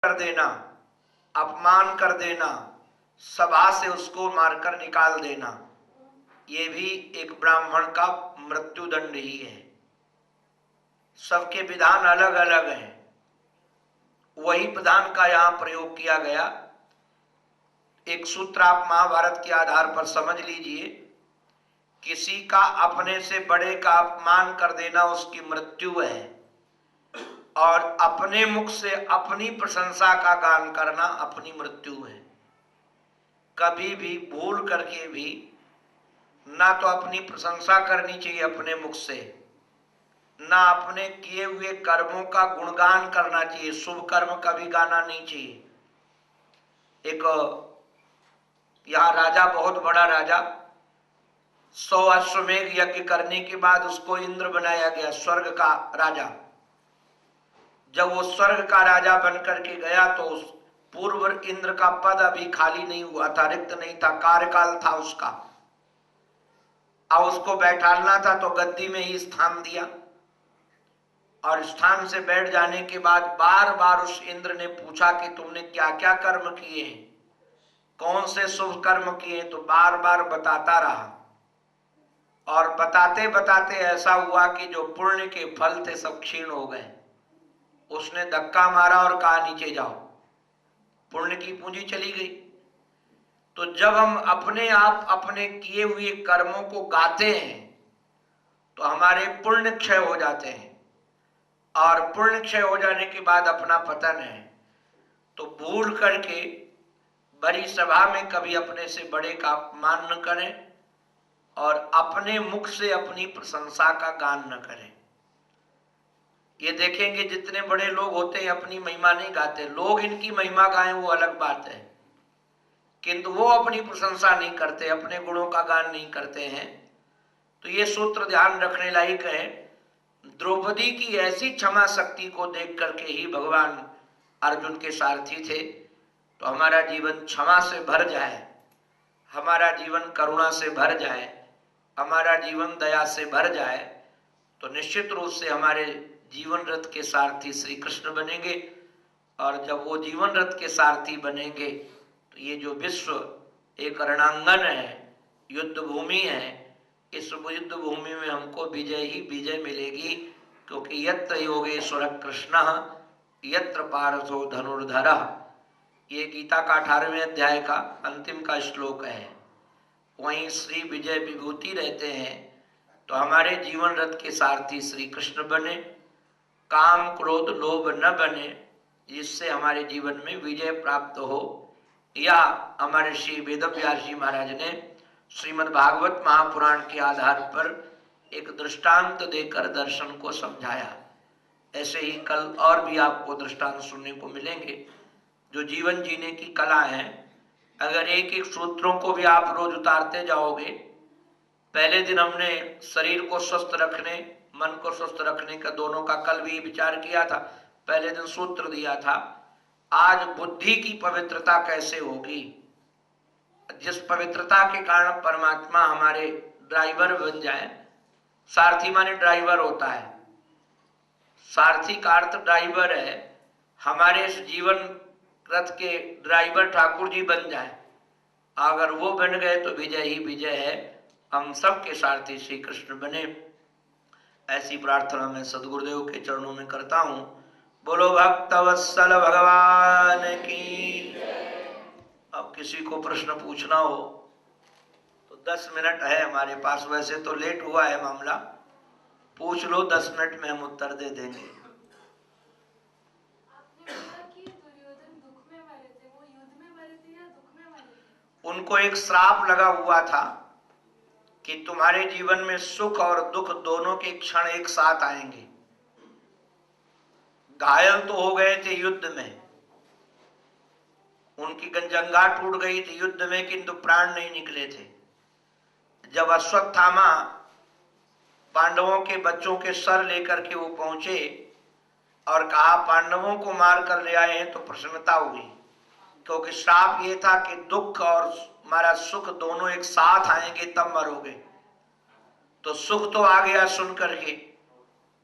कर देना, अपमान कर देना, सभा से उसको मारकर निकाल देना, ये भी एक ब्राह्मण का मृत्युदंड ही है। सबके विधान अलग अलग हैं, वही विधान का यहां प्रयोग किया गया। एक सूत्र आप महाभारत के आधार पर समझ लीजिए, किसी का अपने से बड़े का अपमान कर देना उसकी मृत्यु है, और अपने मुख से अपनी प्रशंसा का गान करना अपनी मृत्यु है। कभी भी भूल करके भी ना तो अपनी प्रशंसा करनी चाहिए अपने मुख से, ना अपने किए हुए कर्मों का गुणगान करना चाहिए। शुभ कर्म कभी गाना नहीं चाहिए। एक यहाँ राजा, बहुत बड़ा राजा, 100 अश्वमेध यज्ञ करने के बाद उसको इंद्र बनाया गया, स्वर्ग का राजा। जब वो स्वर्ग का राजा बनकर के गया तो उस पूर्व इंद्र का पद अभी खाली नहीं हुआ था, रिक्त नहीं था, कार्यकाल था उसका। अब उसको बैठालना था तो गद्दी में ही स्थान दिया, और स्थान से बैठ जाने के बाद बार बार उस इंद्र ने पूछा कि तुमने क्या क्या कर्म किए हैं, कौन से शुभ कर्म किए, तो बार बार बताता रहा। और बताते बताते ऐसा हुआ कि जो पुण्य के फल थे सब क्षीण हो गए। उसने धक्का मारा और कहा नीचे जाओ, पुण्य की पूंजी चली गई। तो जब हम अपने आप अपने किए हुए कर्मों को गाते हैं तो हमारे पुण्य क्षय हो जाते हैं, और पुण्य क्षय हो जाने के बाद अपना पतन है। तो भूल करके बड़ी सभा में कभी अपने से बड़े का अपमान न करें, और अपने मुख से अपनी प्रशंसा का गान न करें। ये देखेंगे जितने बड़े लोग होते हैं अपनी महिमा नहीं गाते, लोग इनकी महिमा गाएं वो अलग बात है, किंतु वो अपनी प्रशंसा नहीं करते, अपने गुणों का गान नहीं करते हैं। तो ये सूत्र ध्यान रखने लायक है। द्रौपदी की ऐसी क्षमा शक्ति को देख करके ही भगवान अर्जुन के सारथी थे। तो हमारा जीवन क्षमा से भर जाए, हमारा जीवन करुणा से भर जाए, हमारा जीवन दया से भर जाए, तो निश्चित रूप से हमारे जीवन रथ के सारथी श्री कृष्ण बनेंगे। और जब वो जीवन रथ के सारथी बनेंगे तो ये जो विश्व एक रणांगन है, युद्ध भूमि है, इस युद्ध भूमि में हमको विजय ही विजय मिलेगी। क्योंकि यत्र योगेश्वर कृष्ण यत्र पार्थो धनुर्धरः, ये गीता का 18वें अध्याय का अंतिम का श्लोक है। वहीं श्री विजय विभूति रहते हैं। तो हमारे जीवन रथ के सारथी श्री कृष्ण बने, काम क्रोध लोभ न बने, जिससे हमारे जीवन में विजय प्राप्त हो। या हमारे श्री वेदव्यास जी महाराज ने श्रीमद् भागवत महापुराण के आधार पर एक दृष्टांत देकर दर्शन को समझाया। ऐसे ही कल और भी आपको दृष्टांत सुनने को मिलेंगे जो जीवन जीने की कला है। अगर एक एक सूत्रों को भी आप रोज उतारते जाओगे, पहले दिन हमने शरीर को स्वस्थ रखने, मन को स्वस्थ रखने का दोनों का कल भी विचार किया था, पहले दिन सूत्र दिया था। आज बुद्धि की पवित्रता कैसे होगी, जिस पवित्रता के कारण परमात्मा हमारे ड्राइवर बन जाए। सारथी माने ड्राइवर होता है, सारथी का अर्थ ड्राइवर है। हमारे इस जीवन रथ के ड्राइवर ठाकुर जी बन जाए, अगर वो बन गए तो विजय ही विजय है। हम सब के सारथी श्री कृष्ण बने, ऐसी प्रार्थना मैं सदगुरुदेव के चरणों में करता हूँ। बोलो भक्तवत्सल भगवान की। अब किसी को प्रश्न पूछना हो तो 10 मिनट है हमारे पास, वैसे तो लेट हुआ है मामला, पूछ लो, 10 मिनट में हम उत्तर दे देंगे। उनको एक श्राप लगा हुआ था कि तुम्हारे जीवन में सुख और दुख दोनों के क्षण एक साथ आएंगे। घायल तो हो गए थे युद्ध में, उनकी जंघा टूट गई थी युद्ध में, किंतु प्राण नहीं निकले थे। जब अश्वत्थामा पांडवों के बच्चों के सर लेकर के वो पहुंचे और कहा पांडवों को मार कर ले आए हैं, तो प्रसन्नता हुई, क्योंकि श्राप ये था कि दुख और हमारा सुख दोनों एक साथ आएंगे तब मरोगे। तो सुख तो आ गया सुन करके,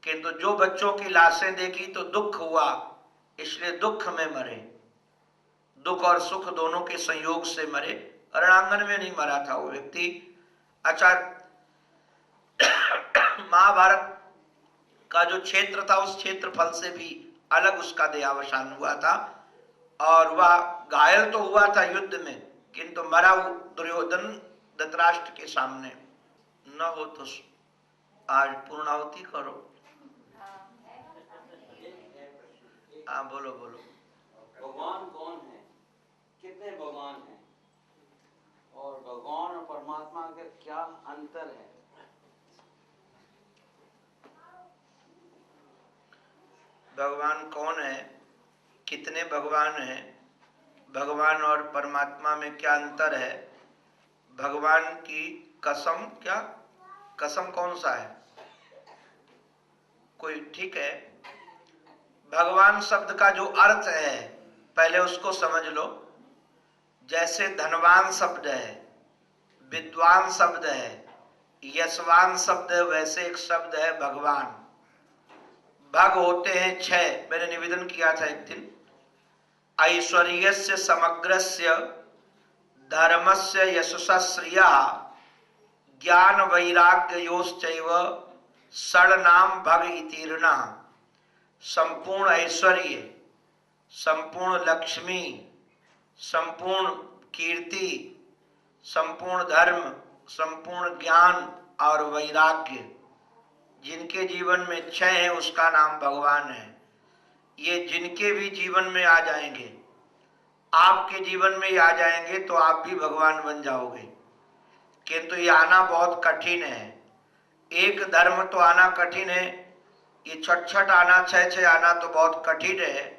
किंतु जो बच्चों की लाशें देखी तो दुख हुआ, इसलिए दुख में मरे। दुख और सुख दोनों के संयोग से मरे, रणांगन में नहीं मरा था वो व्यक्ति। अच्छा, महाभारत का जो क्षेत्र था उस क्षेत्रफल से भी अलग उसका देहावसान हुआ था, और वह घायल तो हुआ था युद्ध में, किंतु मरा वो दुर्योधन धृतराष्ट्र के सामने। न हो तो आज पूर्णाहुति करो। हाँ बोलो बोलो। भगवान कौन है, कितने भगवान हैं, और भगवान और परमात्मा के क्या अंतर है? भगवान कौन है, कितने भगवान हैं, भगवान और परमात्मा में क्या अंतर है, भगवान की कसम, क्या कसम कौन सा है कोई, ठीक है। भगवान शब्द का जो अर्थ है पहले उसको समझ लो। जैसे धनवान शब्द है, विद्वान शब्द है, यशवान शब्द है, वैसे एक शब्द है भगवान। भग होते हैं 6, मैंने निवेदन किया था एक दिन। ऐश्वर्यस्य समग्रस्य, धर्मस्य यशसा श्रिया, ज्ञान वैराग्योश्चैव षड्नाम भग इतीर्णा। संपूर्ण ऐश्वर्य, संपूर्ण लक्ष्मी, संपूर्ण कीर्ति, संपूर्ण धर्म, संपूर्ण ज्ञान और वैराग्य जिनके जीवन में 6 है उसका नाम भगवान है। ये जिनके भी जीवन में आ जाएंगे, आपके जीवन में आ जाएंगे तो आप भी भगवान बन जाओगे, किंतु ये आना बहुत कठिन है। एक धर्म तो आना कठिन है, ये छठ आना, 6 आना तो बहुत कठिन है।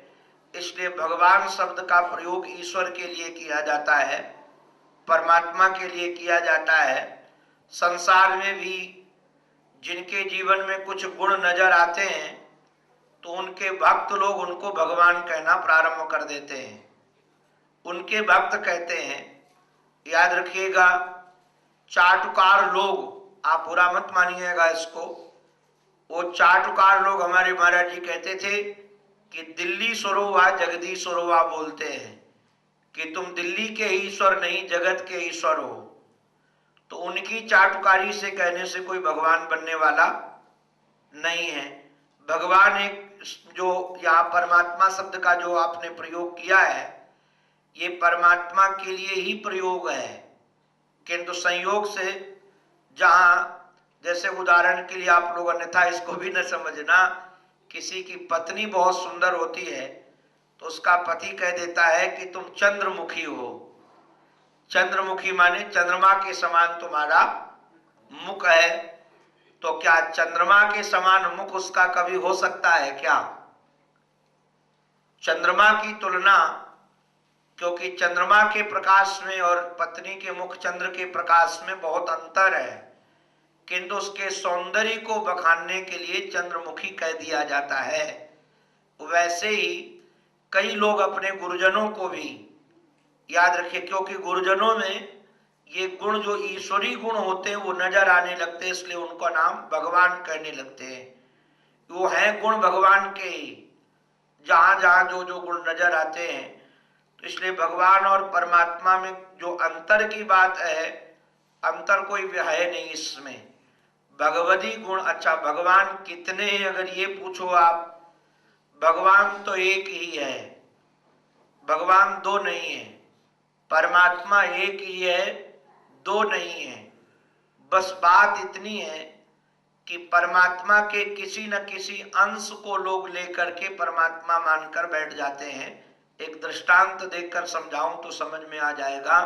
इसलिए भगवान शब्द का प्रयोग ईश्वर के लिए किया जाता है, परमात्मा के लिए किया जाता है। संसार में भी जिनके जीवन में कुछ गुण नजर आते हैं तो उनके भक्त लोग उनको भगवान कहना प्रारंभ कर देते हैं, उनके भक्त कहते हैं। याद रखिएगा, चाटुकार लोग, आप बुरा मत मानिएगा इसको, वो चाटुकार लोग हमारे महाराज जी कहते थे कि दिल्ली स्वरोवा जगदीश स्वरोवा बोलते हैं कि तुम दिल्ली के ईश्वर नहीं जगत के ईश्वर हो। तो उनकी चाटुकारी से कहने से कोई भगवान बनने वाला नहीं है। भगवान एक, जो यहाँ परमात्मा शब्द का जो आपने प्रयोग किया है ये परमात्मा के लिए ही प्रयोग है, किंतु संयोग से जहाँ, जैसे उदाहरण के लिए आप लोग अन्यथा इसको भी न समझना, किसी की पत्नी बहुत सुंदर होती है तो उसका पति कह देता है कि तुम चंद्रमुखी हो। चंद्रमुखी माने चंद्रमा के समान तुम्हारा मुख है। तो क्या चंद्रमा के समान मुख उसका कभी हो सकता है क्या? चंद्रमा की तुलना, क्योंकि चंद्रमा के प्रकाश में और पत्नी के मुख चंद्र के प्रकाश में बहुत अंतर है, किंतु उसके सौंदर्य को बखानने के लिए चंद्रमुखी कह दिया जाता है। वैसे ही कई लोग अपने गुरुजनों को भी याद रखें, क्योंकि गुरुजनों में ये गुण जो ईश्वरी गुण होते हैं वो नजर आने लगते हैं, इसलिए उनका नाम भगवान कहने लगते हैं। वो हैं गुण भगवान के ही, जहां जहां जो जो गुण नजर आते हैं। तो इसलिए भगवान और परमात्मा में जो अंतर की बात है, अंतर कोई है नहीं इसमें। भगवती गुण, अच्छा भगवान कितने हैं अगर ये पूछो आप, भगवान तो एक ही है, भगवान दो नहीं है। परमात्मा एक ही है, दो नहीं है। बस बात इतनी है कि परमात्मा के किसी न किसी अंश को लोग लेकर के परमात्मा मानकर बैठ जाते हैं। एक दृष्टांत देखकर समझाऊं तो समझ में आ जाएगा।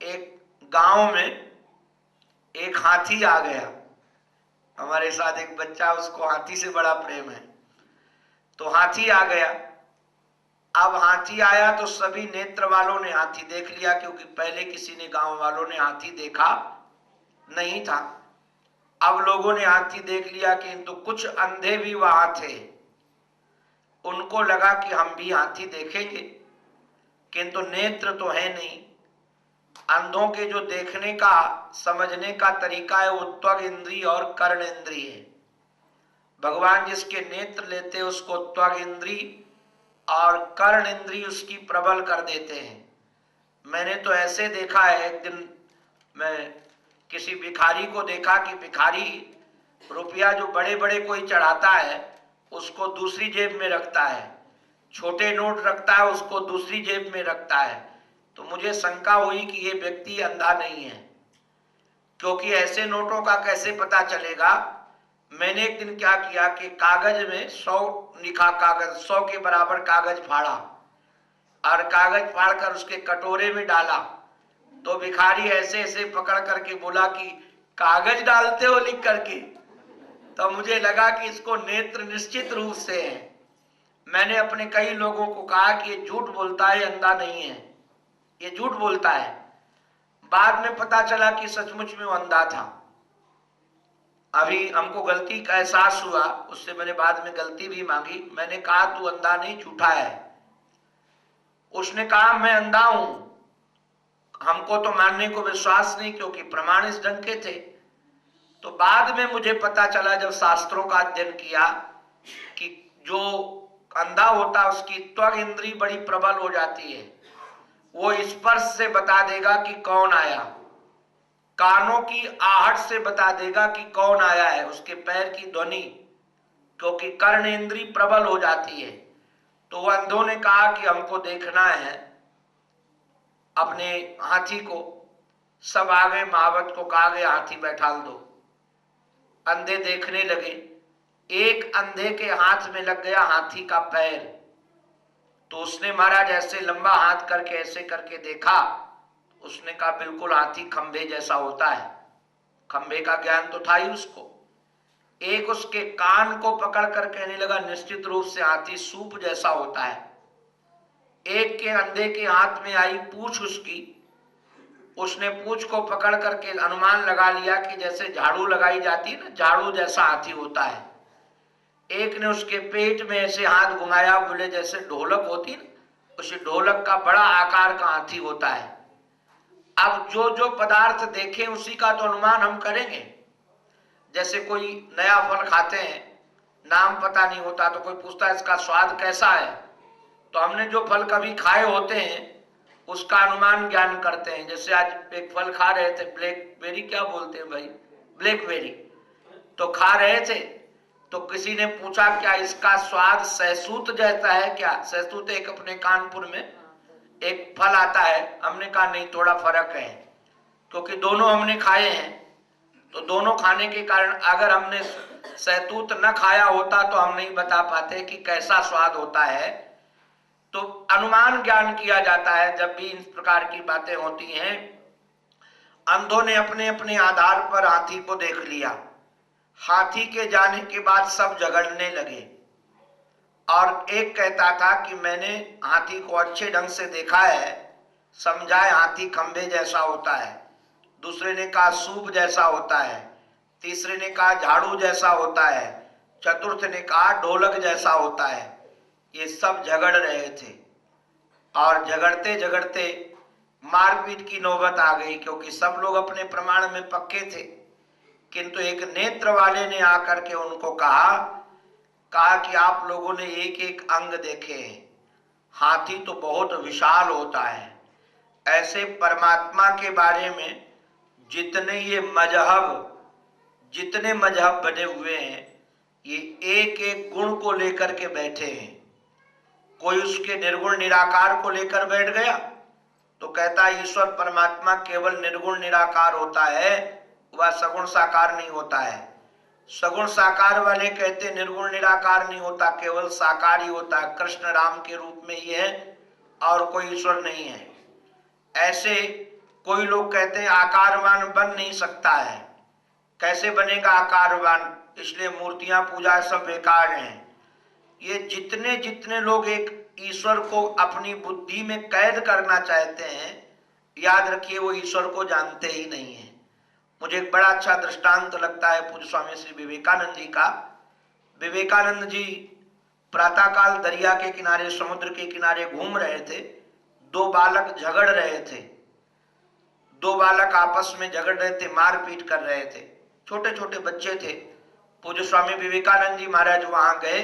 एक गांव में एक हाथी आ गया, हमारे साथ एक बच्चा, उसको हाथी से बड़ा प्रेम है। तो हाथी आ गया। अब हाथी आया तो सभी नेत्र वालों ने हाथी देख लिया, क्योंकि पहले किसी ने, गांव वालों ने हाथी देखा नहीं था। अब लोगों ने हाथी देख लिया, किंतु कुछ अंधे भी वहां थे। उनको लगा कि हम भी हाथी देखेंगे, किंतु नेत्र तो है नहीं। अंधों के जो देखने का, समझने का तरीका है वो त्वग इंद्री और कर्ण इंद्री है। भगवान जिसके नेत्र लेते उसको त्वग इंद्री और कर्ण इंद्री उसकी प्रबल कर देते हैं। मैंने तो ऐसे देखा है, एक दिन मैं किसी भिखारी को देखा कि भिखारी रुपया जो बड़े बड़े कोई चढ़ाता है उसको दूसरी जेब में रखता है, छोटे नोट रखता है उसको दूसरी जेब में रखता है। तो मुझे शंका हुई कि ये व्यक्ति अंधा नहीं है, क्योंकि ऐसे नोटों का कैसे पता चलेगा। मैंने एक दिन क्या किया कि कागज में 100 लिखा, कागज 100 के बराबर कागज फाड़ा और कागज फाड़कर उसके कटोरे में डाला। तो भिखारी ऐसे ऐसे पकड़ करके बोला कि कागज डालते हो लिख करके। तो मुझे लगा कि इसको नेत्र निश्चित रूप से है। मैंने अपने कई लोगों को कहा कि ये झूठ बोलता है, अंधा नहीं है, ये झूठ बोलता है। बाद में पता चला कि सचमुच में वो अंधा था। अभी हमको गलती का एहसास हुआ, उससे मैंने बाद में गलती भी मांगी। मैंने कहा तू अंधा नहीं, झूठा है। उसने कहा मैं अंधा हूं। हमको तो मानने को विश्वास नहीं, क्योंकि प्रमाण इस ढंग के थे। तो बाद में मुझे पता चला जब शास्त्रों का अध्ययन किया कि जो अंधा होता है उसकी त्वग इंद्री बड़ी प्रबल हो जाती है। वो स्पर्श से बता देगा कि कौन आया, कानों की आहट से बता देगा कि कौन आया है, उसके पैर की ध्वनि, क्योंकि कर्ण इंद्री प्रबल हो जाती है। तो वह अंधों ने कहा कि हमको देखना है अपने हाथी को। सब आ गए, महावत को कहा गया हाथी बैठाल दो। अंधे देखने लगे। एक अंधे के हाथ में लग गया हाथी का पैर। तो उसने महाराज ऐसे लंबा हाथ करके ऐसे करके देखा। उसने कहा बिल्कुल हाथी खंभे जैसा होता है। खंभे का ज्ञान तो था ही उसको। एक उसके कान को पकड़ कर कहने लगा निश्चित रूप से हाथी सूप जैसा होता है। एक के अंधे के हाथ में आई पूंछ उसकी। उसने पूंछ को पकड़ करके अनुमान लगा लिया कि जैसे झाड़ू लगाई जाती है ना, झाड़ू जैसा हाथी होता है। एक ने उसके पेट में ऐसे हाथ घुमाया, बोले जैसे ढोलक होती है ना, उसी ढोलक का बड़ा आकार का हाथी होता है। अब जो जो पदार्थ देखें उसी का तो अनुमान हम करेंगे। जैसे कोई नया फल खाते हैं, नाम पता नहीं होता, तो कोई पूछता है इसका स्वाद कैसा है, तो हमने जो फल कभी खाए होते हैं उसका अनुमान ज्ञान करते हैं। जैसे आज एक फल खा रहे थे, ब्लैकबेरी, क्या बोलते हैं भाई, ब्लैकबेरी, तो खा रहे थे। तो किसी ने पूछा क्या इसका स्वाद सहसूत जैसा है क्या? सहसूत एक अपने कानपुर में एक फल आता है। हमने कहा नहीं, थोड़ा फर्क है, क्योंकि दोनों हमने खाए हैं। तो दोनों खाने के कारण अगर हमने सहतूत न खाया होता तो हम नहीं बता पाते कि कैसा स्वाद होता है। तो अनुमान ज्ञान किया जाता है जब भी इन प्रकार की बातें होती हैं। अंधों ने अपने अपने आधार पर हाथी को देख लिया। हाथी के जाने के बाद सब झगड़ने लगे, और एक कहता था कि मैंने हाथी को अच्छे ढंग से देखा है, समझाए हाथी खंभे जैसा होता है। दूसरे ने कहा सूप जैसा होता है। तीसरे ने कहा झाड़ू जैसा होता है। चतुर्थ ने कहा ढोलक जैसा होता है। ये सब झगड़ रहे थे, और झगड़ते झगड़ते मारपीट की नौबत आ गई, क्योंकि सब लोग अपने प्रमाण में पक्के थे। किंतु एक नेत्र वाले ने आकर के उनको कहा कि आप लोगों ने एक एक अंग देखे हैं, हाथी तो बहुत विशाल होता है। ऐसे परमात्मा के बारे में जितने मजहब बने हुए हैं, ये एक एक गुण को लेकर के बैठे हैं। कोई उसके निर्गुण निराकार को लेकर बैठ गया तो कहता है ईश्वर परमात्मा केवल निर्गुण निराकार होता है, वह सगुण साकार नहीं होता है। सगुण साकार वाले कहते निर्गुण निराकार नहीं होता, केवल साकार ही होता है, कृष्ण राम के रूप में ही है और कोई ईश्वर नहीं है। ऐसे कोई लोग कहते हैं आकारवान बन नहीं सकता है। कैसे बनेगा आकारवान? इसलिए मूर्तियां पूजा सब बेकार हैं। ये जितने जितने लोग एक ईश्वर को अपनी बुद्धि में कैद करना चाहते हैं, याद रखिए वो ईश्वर को जानते ही नहीं है। मुझे एक बड़ा अच्छा दृष्टांत लगता है पूज्य स्वामी श्री विवेकानंद जी का। विवेकानंद जी प्रातःकाल दरिया के किनारे, समुद्र के किनारे घूम रहे थे। दो बालक झगड़ रहे थे। दो बालक आपस में झगड़ रहे थे, मारपीट कर रहे थे, छोटे छोटे बच्चे थे। पूज्य स्वामी विवेकानंद जी महाराज वहां गए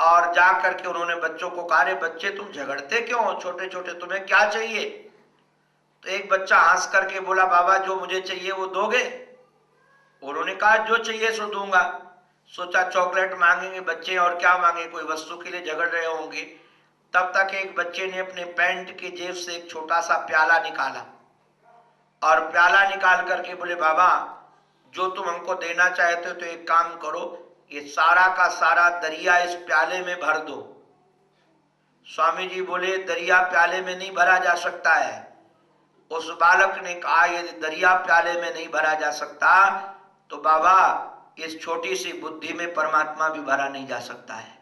और जा करके उन्होंने बच्चों को कहा, रे बच्चे तुम झगड़ते क्यों हो, छोटे छोटे, तुम्हें क्या चाहिए? तो एक बच्चा हंस करके बोला, बाबा जो मुझे चाहिए वो दोगे? उन्होंने कहा जो चाहिए सो दूंगा। सोचा चॉकलेट मांगेंगे बच्चे और क्या मांगे, कोई वस्तु के लिए झगड़ रहे होंगे। तब तक एक बच्चे ने अपने पैंट की जेब से एक छोटा सा प्याला निकाला और प्याला निकाल करके बोले, बाबा जो तुम हमको देना चाहते हो तो एक काम करो, ये सारा का सारा दरिया इस प्याले में भर दो। स्वामी जी बोले, दरिया प्याले में नहीं भरा जा सकता है। उस बालक ने कहा, यदि दरिया प्याले में नहीं भरा जा सकता तो बाबा इस छोटी सी बुद्धि में परमात्मा भी भरा नहीं जा सकता है।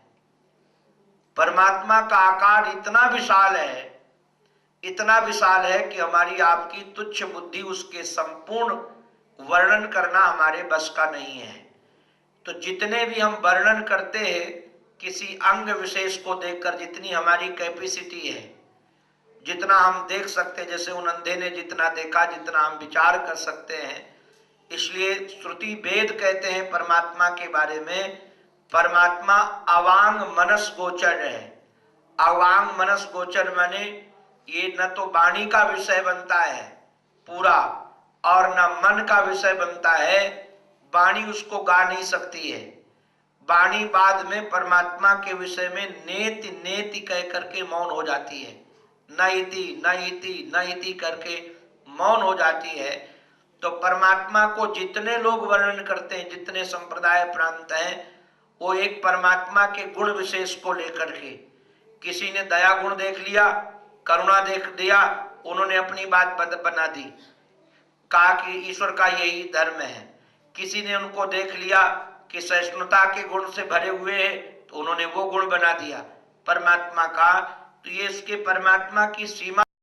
परमात्मा का आकार इतना विशाल है, इतना विशाल है कि हमारी आपकी तुच्छ बुद्धि उसके संपूर्ण वर्णन करना हमारे बस का नहीं है। तो जितने भी हम वर्णन करते हैं किसी अंग विशेष को देखकर, जितनी हमारी कैपेसिटी है, जितना हम देख सकते हैं, जैसे उन अंधे ने जितना देखा, जितना हम विचार कर सकते हैं, इसलिए श्रुति वेद कहते हैं परमात्मा के बारे में, परमात्मा अवांग मनस गोचर है। अवांग मनस गोचर माने ये न तो वाणी का विषय बनता है पूरा और न मन का विषय बनता है। वाणी उसको गा नहीं सकती है। वाणी बाद में परमात्मा के विषय में नेति नेति कह करके मौन हो जाती है, न इति न इति न इति करके मौन हो जाती है। तो परमात्मा को जितने लोग वर्णन करते हैं, जितने संप्रदाय प्रांत हैं, वो एक परमात्मा के गुण विशेष को लेकर के, किसी ने दया गुण देख लिया, करुणा देख दिया, उन्होंने अपनी बात बना दी, कहा कि ईश्वर का यही धर्म है। किसी ने उनको देख लिया कि सहिष्णुता के गुण से भरे हुए हैं, तो उन्होंने वो गुण बना दिया परमात्मा का। तो ये इसके परमात्मा की सीमा